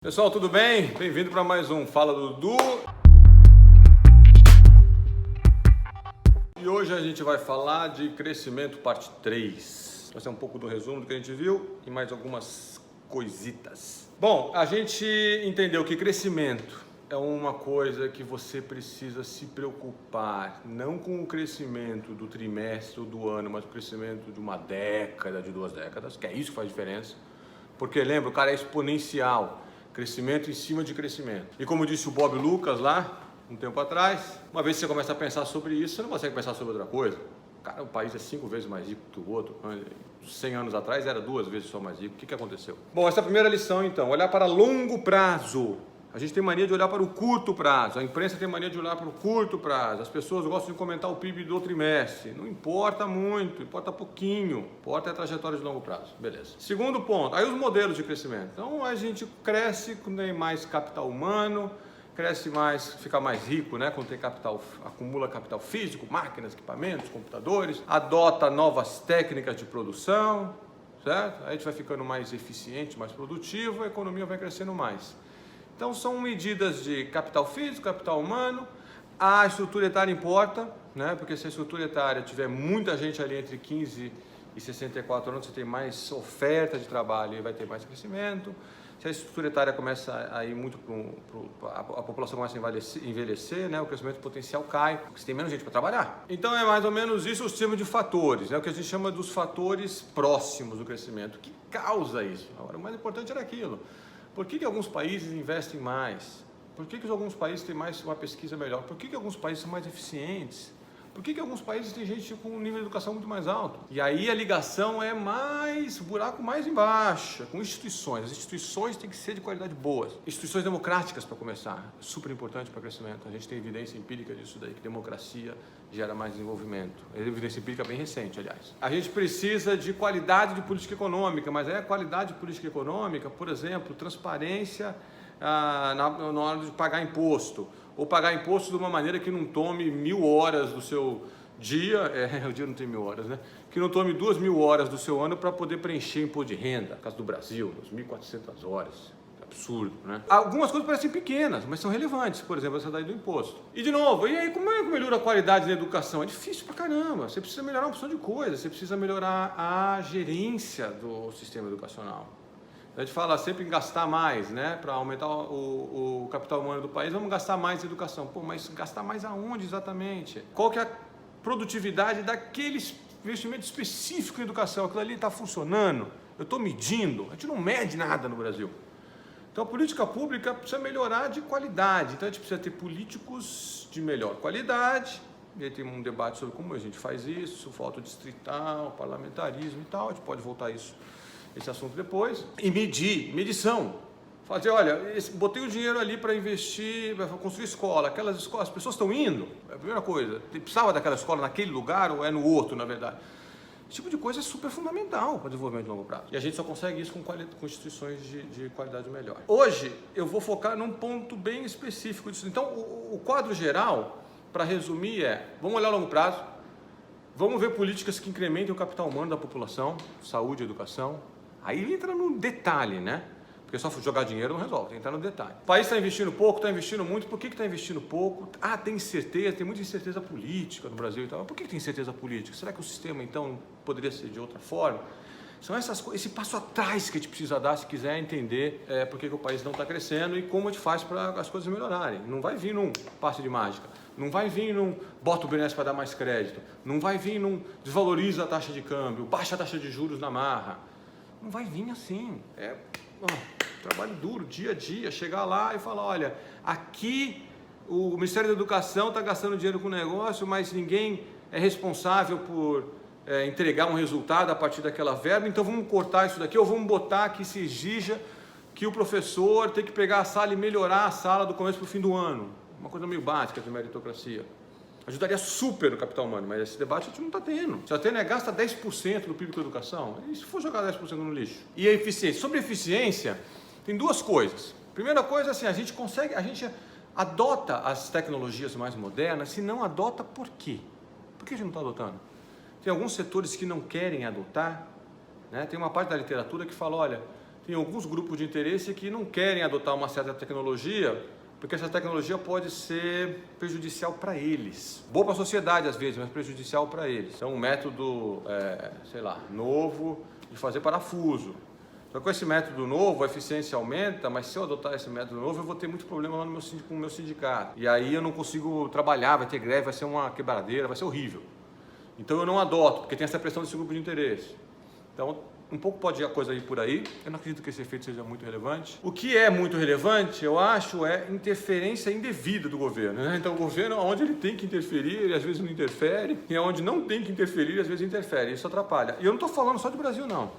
Pessoal, tudo bem? Bem-vindo para mais um Fala Dudu. E hoje a gente vai falar de crescimento parte 3. Vai ser um pouco do resumo do que a gente viu e mais algumas coisitas. Bom, a gente entendeu que crescimento é uma coisa que você precisa se preocupar, não com o crescimento do trimestre ou do ano, mas o crescimento de uma década, de 2 décadas, que é isso que faz diferença. Porque lembra, o cara é exponencial. Crescimento em cima de crescimento. E como disse o Bob Lucas lá, um tempo atrás, uma vez que você começa a pensar sobre isso, você não consegue pensar sobre outra coisa. Cara, o país é 5 vezes mais rico que o outro. 100 anos atrás era 2 vezes só mais rico. O que aconteceu? Bom, essa é a primeira lição então, olhar para longo prazo. A gente tem mania de olhar para o curto prazo, a imprensa tem mania de olhar para o curto prazo, as pessoas gostam de comentar o PIB do trimestre. Não importa muito, importa pouquinho, importa a trajetória de longo prazo. Beleza. Segundo ponto, aí os modelos de crescimento. Então a gente cresce quando tem mais capital humano, cresce mais, fica mais rico, né? Quando tem capital, acumula capital físico, máquinas, equipamentos, computadores, adota novas técnicas de produção, certo? Aí a gente vai ficando mais eficiente, mais produtivo, a economia vai crescendo mais. Então são medidas de capital físico, capital humano, a estrutura etária importa, né? Porque se a estrutura etária tiver muita gente ali entre 15 e 64 anos, você tem mais oferta de trabalho e vai ter mais crescimento. Se a estrutura etária começa a ir muito a população começa a envelhecer, né? O crescimento potencial cai, porque você tem menos gente para trabalhar. Então é mais ou menos isso o sistema de fatores, né? O que a gente chama dos fatores próximos do crescimento, que causa isso. Agora, o mais importante era aquilo. Por que alguns países investem mais? Por que alguns países têm mais uma pesquisa melhor? Por que alguns países são mais eficientes? Por que alguns países têm gente com um nível de educação muito mais alto? E aí a ligação é o buraco mais embaixo, com instituições. As instituições têm que ser de qualidade boa. Instituições democráticas, para começar, super importante para o crescimento. A gente tem evidência empírica disso daí, que democracia gera mais desenvolvimento. É evidência empírica bem recente, aliás. A gente precisa de qualidade de política econômica, mas a qualidade de política econômica, por exemplo, transparência na hora de pagar imposto, ou pagar imposto de uma maneira que não tome 1000 horas do seu dia, o dia não tem 1000 horas, né? Que não tome 2000 horas do seu ano para poder preencher imposto de renda, no caso do Brasil, 2.400 horas. Absurdo, né? Algumas coisas parecem pequenas, mas são relevantes, por exemplo, essa daí do imposto. E de novo, e aí como é que melhora a qualidade da educação? É difícil pra caramba, você precisa melhorar uma opção de coisas, você precisa melhorar a gerência do sistema educacional. A gente fala sempre em gastar mais, né? Para aumentar o capital humano do país, vamos gastar mais em educação. Pô, mas gastar mais aonde exatamente? Qual que é a produtividade daquele investimento específico em educação? Aquilo ali está funcionando? Eu estou medindo? A gente não mede nada no Brasil. Então a política pública precisa melhorar de qualidade. Então a gente precisa ter políticos de melhor qualidade. E aí tem um debate sobre como a gente faz isso, falta distrital, parlamentarismo e tal. A gente pode voltar a esse assunto depois. E medição. Fazer, olha, botei o dinheiro ali para investir, para construir escola. Aquelas escolas, as pessoas estão indo. É a primeira coisa. Precisava daquela escola naquele lugar ou é no outro, na verdade? Esse tipo de coisa é super fundamental para o desenvolvimento de longo prazo. E a gente só consegue isso com instituições de qualidade melhor. Hoje, eu vou focar num ponto bem específico disso. Então, o quadro geral, para resumir, vamos olhar a longo prazo, vamos ver políticas que incrementem o capital humano da população, saúde e educação. Aí entra no detalhe, né? Porque só jogar dinheiro não resolve, tem que entrar no detalhe. O país está investindo pouco, está investindo muito. Por que está investindo pouco? Tem incerteza, tem muita incerteza política no Brasil e tal. Mas por que tem incerteza política? Será que o sistema, então, poderia ser de outra forma? São essas coisas, esse passo atrás que a gente precisa dar se quiser entender por que o país não está crescendo e como a gente faz para as coisas melhorarem. Não vai vir num passe de mágica. Não vai vir num bota o BNDES para dar mais crédito. Não vai vir num desvaloriza a taxa de câmbio, baixa a taxa de juros na marra. Não vai vir assim. Trabalho duro, dia a dia, chegar lá e falar, olha, aqui o Ministério da Educação está gastando dinheiro com o negócio, mas ninguém é responsável por entregar um resultado a partir daquela verba, então vamos cortar isso daqui, ou vamos botar que se exija que o professor tem que pegar a sala e melhorar a sala do começo para o fim do ano. Uma coisa meio básica de meritocracia. Ajudaria super no capital humano, mas esse debate a gente não está tendo. Se a TNE gasta 10% do PIB com a educação, e se for jogar 10% no lixo? E a eficiência? Sobre eficiência, tem duas coisas. Primeira coisa, assim, a gente adota as tecnologias mais modernas, se não adota, por quê? Por que a gente não está adotando? Tem alguns setores que não querem adotar, né? Tem uma parte da literatura que fala, olha, tem alguns grupos de interesse que não querem adotar uma certa tecnologia, porque essa tecnologia pode ser prejudicial para eles. Boa para a sociedade às vezes, mas prejudicial para eles. Então um método, sei lá, novo de fazer parafuso. Só que com esse método novo, a eficiência aumenta, mas se eu adotar esse método novo, eu vou ter muito problema lá no com o meu sindicato. E aí eu não consigo trabalhar, vai ter greve, vai ser uma quebradeira, vai ser horrível. Então eu não adoto, porque tem essa pressão desse grupo de interesse. Então, um pouco pode a coisa ir por aí. Eu não acredito que esse efeito seja muito relevante. O que é muito relevante, eu acho, é interferência indevida do governo, né? Então o governo, onde ele tem que interferir, ele às vezes não interfere, e onde não tem que interferir, às vezes interfere. Isso atrapalha. E eu não estou falando só do Brasil, não.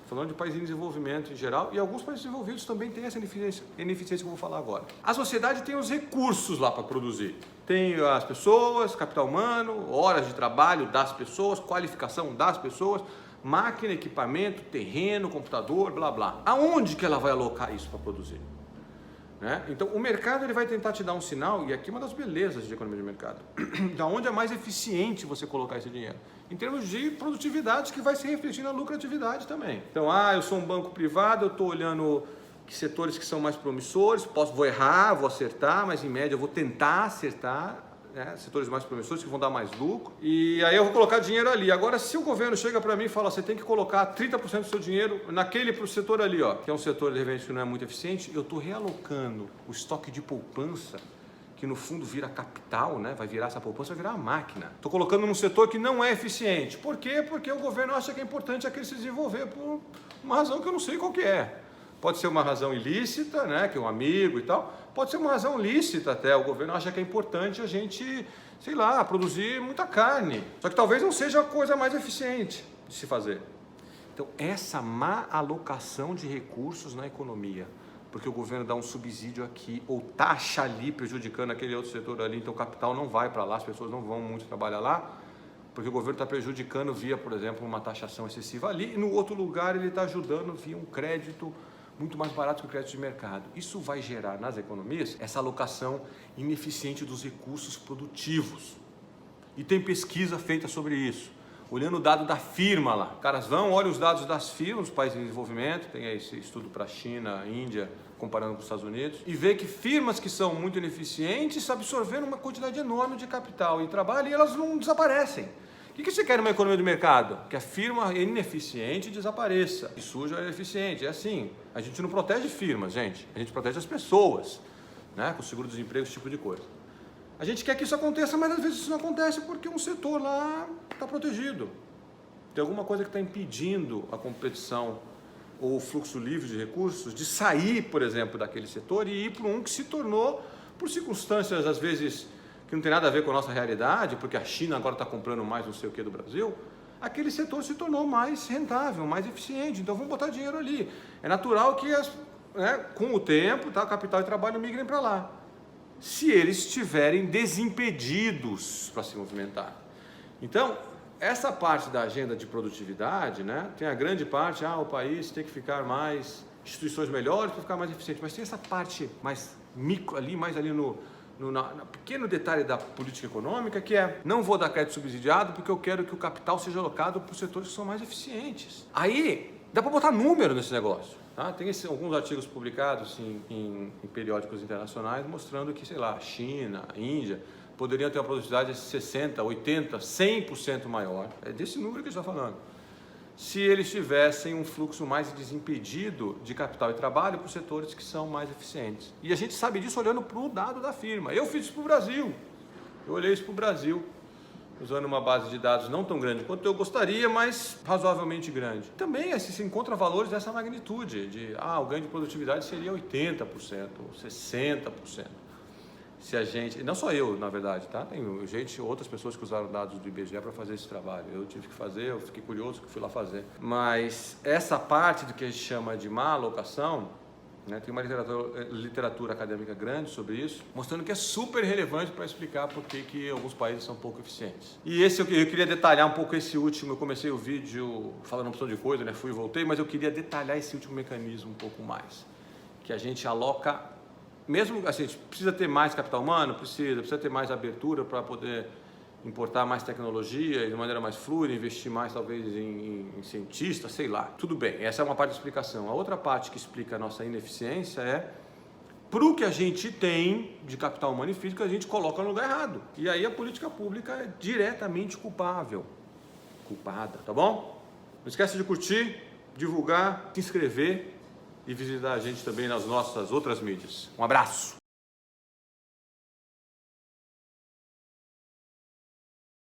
Falando de países em desenvolvimento em geral, e alguns países desenvolvidos também têm essa ineficiência que eu vou falar agora. A sociedade tem os recursos lá para produzir. Tem as pessoas, capital humano, horas de trabalho das pessoas, qualificação das pessoas, máquina, equipamento, terreno, computador, blá blá. Aonde que ela vai alocar isso para produzir? Né? Então o mercado ele vai tentar te dar um sinal, e aqui é uma das belezas de economia de mercado, de onde é mais eficiente você colocar esse dinheiro, em termos de produtividade, que vai se refletir na lucratividade também. Então, eu sou um banco privado, eu estou olhando que setores que são mais promissores, vou errar, vou acertar, mas em média eu vou tentar acertar, né? Setores mais promissores que vão dar mais lucro, e aí eu vou colocar dinheiro ali. Agora, se o governo chega para mim e fala, você tem que colocar 30% do seu dinheiro naquele pro setor ali, ó, que é um setor de repente que não é muito eficiente, eu estou realocando o estoque de poupança, que no fundo vira capital, né? Vai virar essa poupança, vai virar uma máquina. Estou colocando num setor que não é eficiente. Por quê? Porque o governo acha que é importante aquele se desenvolver por uma razão que eu não sei qual que é. Pode ser uma razão ilícita, né? Que é um amigo e tal. Pode ser uma razão lícita até. O governo acha que é importante a gente, sei lá, produzir muita carne. Só que talvez não seja a coisa mais eficiente de se fazer. Então, essa má alocação de recursos na economia, porque o governo dá um subsídio aqui, ou taxa ali, prejudicando aquele outro setor ali, então o capital não vai para lá, as pessoas não vão muito trabalhar lá, porque o governo está prejudicando via, por exemplo, uma taxação excessiva ali, e no outro lugar ele está ajudando via um crédito muito mais barato que o crédito de mercado. Isso vai gerar nas economias essa alocação ineficiente dos recursos produtivos. E tem pesquisa feita sobre isso. Olhando o dado da firma lá, caras olham os dados das firmas, dos países em desenvolvimento, tem aí esse estudo para a China, Índia, comparando com os Estados Unidos, e vê que firmas que são muito ineficientes absorvendo uma quantidade enorme de capital e trabalho, e elas não desaparecem. O que você quer numa economia de mercado? Que a firma ineficiente desapareça, e suja é ineficiente. É assim, a gente não protege firmas, gente, a gente protege as pessoas, né? Com seguro-desemprego, esse tipo de coisa. A gente quer que isso aconteça, mas às vezes isso não acontece porque um setor lá está protegido. Tem alguma coisa que está impedindo a competição ou o fluxo livre de recursos de sair, por exemplo, daquele setor e ir para um que se tornou, por circunstâncias às vezes que não tem nada a ver com a nossa realidade, porque a China agora está comprando mais não sei o que do Brasil, aquele setor se tornou mais rentável, mais eficiente, então vamos botar dinheiro ali. É natural que com o tempo, o capital e trabalho migrem para lá, se eles estiverem desimpedidos para se movimentar. Então, essa parte da agenda de produtividade, né, tem a grande parte, o país tem que ficar mais, instituições melhores para ficar mais eficiente, mas tem essa parte mais micro ali, mais ali no pequeno detalhe da política econômica, que é, não vou dar crédito subsidiado porque eu quero que o capital seja alocado para os setores que são mais eficientes. Aí, dá para botar número nesse negócio. Tá? Tem alguns artigos publicados em periódicos internacionais mostrando que, sei lá, China, Índia, poderiam ter uma produtividade de 60%, 80%, 100% maior. É desse número que a gente está falando. Se eles tivessem um fluxo mais desimpedido de capital e trabalho para os setores que são mais eficientes. E a gente sabe disso olhando para o dado da firma. Eu fiz isso para o Brasil. Eu olhei isso para o Brasil, usando uma base de dados não tão grande quanto eu gostaria, mas razoavelmente grande. Também se encontra valores dessa magnitude, o ganho de produtividade seria 80%, 60%. Se a gente, não só eu, na verdade, tá? Tem outras pessoas que usaram dados do IBGE para fazer esse trabalho. Eu tive que fazer, eu fiquei curioso que fui lá fazer. Mas essa parte do que a gente chama de má alocação, né, tem uma literatura acadêmica grande sobre isso, mostrando que é super relevante para explicar por que alguns países são pouco eficientes. E eu queria detalhar um pouco esse último. Eu comecei o vídeo falando uma opção de coisa, né, fui e voltei, mas eu queria detalhar esse último mecanismo um pouco mais. Que a gente aloca. Mesmo assim, a gente precisa ter mais capital humano? Precisa ter mais abertura para poder importar mais tecnologia de maneira mais fluida, investir mais talvez em cientistas, sei lá. Tudo bem, essa é uma parte da explicação. A outra parte que explica a nossa ineficiência é para o que a gente tem de capital humano e físico, a gente coloca no lugar errado. E aí a política pública é diretamente culpada, tá bom? Não esquece de curtir, divulgar, se inscrever e visitar a gente também nas nossas outras mídias. Um abraço!